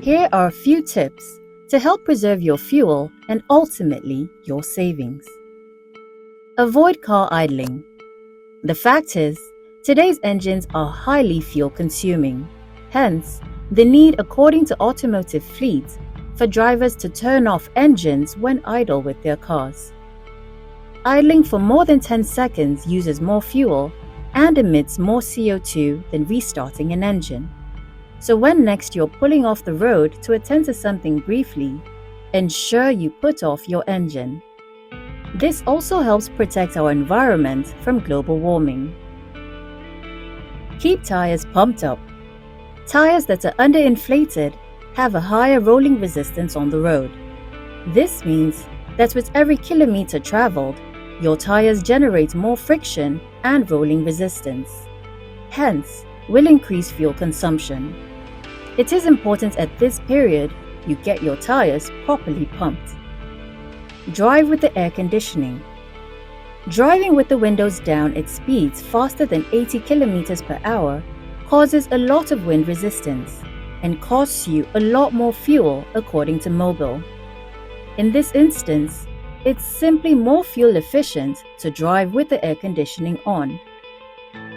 Here are a few tips to help preserve your fuel and ultimately your savings. Avoid car idling. The fact is, today's engines are highly fuel consuming. Hence, the need, according to automotive fleets, for drivers to turn off engines when idle with their cars. Idling for more than 10 seconds uses more fuel and emits more CO2 than restarting an engine. So when next you're pulling off the road to attend to something briefly, ensure you put off your engine. This also helps protect our environment from global warming. Keep tires pumped up. Tires that are underinflated have a higher rolling resistance on the road. This means that with every kilometer traveled, your tires generate more friction and rolling resistance. Hence, will increase fuel consumption. It is important at this period you get your tires properly pumped. Drive with the air conditioning. Driving with the windows down at speeds faster than 80 kilometers per hour causes a lot of wind resistance and costs you a lot more fuel according to Mobil. In this instance, it's simply more fuel efficient to drive with the air conditioning on.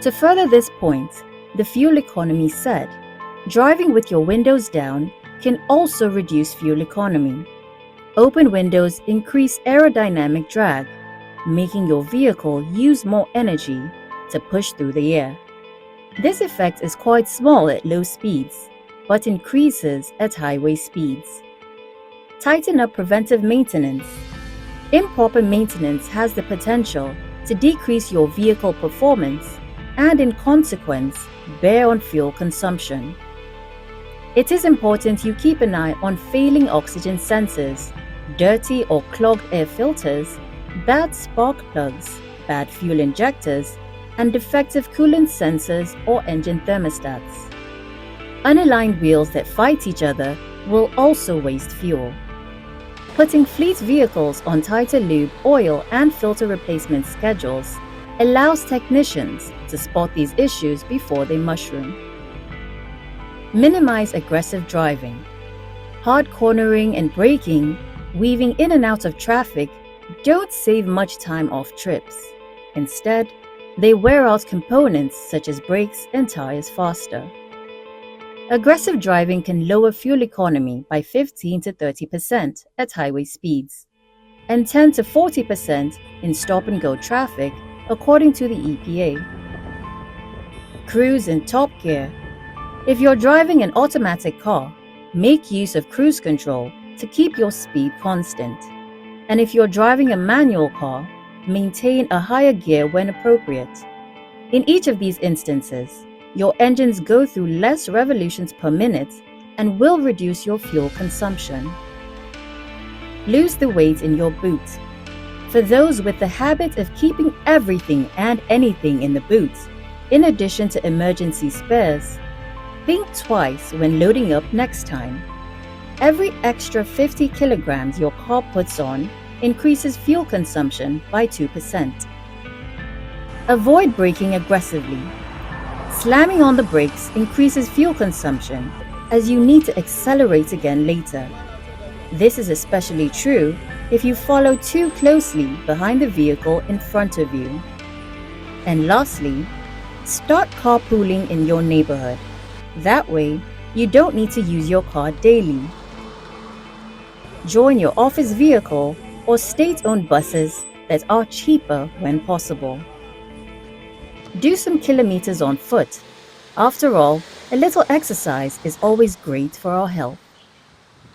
To further this point, the fuel economy said, driving with your windows down can also reduce fuel economy. Open windows increase aerodynamic drag, making your vehicle use more energy to push through the air. This effect is quite small at low speeds, but increases at highway speeds. Tighten up preventive maintenance. Improper maintenance has the potential to decrease your vehicle performance and, in consequence, bear on fuel consumption. It is important you keep an eye on failing oxygen sensors, dirty or clogged air filters, bad spark plugs, bad fuel injectors, and defective coolant sensors or engine thermostats. Unaligned wheels that fight each other will also waste fuel. Putting fleet vehicles on tighter lube, oil, and filter replacement schedules allows technicians to spot these issues before they mushroom. Minimize aggressive driving. Hard cornering and braking, weaving in and out of traffic, don't save much time off trips. Instead, they wear out components such as brakes and tires faster. Aggressive driving can lower fuel economy by 15 to 30% at highway speeds, and 10 to 40% in stop-and-go traffic, according to the EPA. Cruise in top gear. If you're driving an automatic car, make use of cruise control to keep your speed constant. And if you're driving a manual car, maintain a higher gear when appropriate. In each of these instances, your engines go through less revolutions per minute and will reduce your fuel consumption. Lose the weight in your boot. For those with the habit of keeping everything and anything in the boot, in addition to emergency spares, think twice when loading up next time. Every extra 50 kilograms your car puts on increases fuel consumption by 2%. Avoid braking aggressively. Slamming on the brakes increases fuel consumption as you need to accelerate again later. This is especially true if you follow too closely behind the vehicle in front of you. And lastly, start carpooling in your neighborhood. That way, you don't need to use your car daily. Join your office vehicle or state-owned buses that are cheaper when possible. Do some kilometers on foot. After all, a little exercise is always great for our health.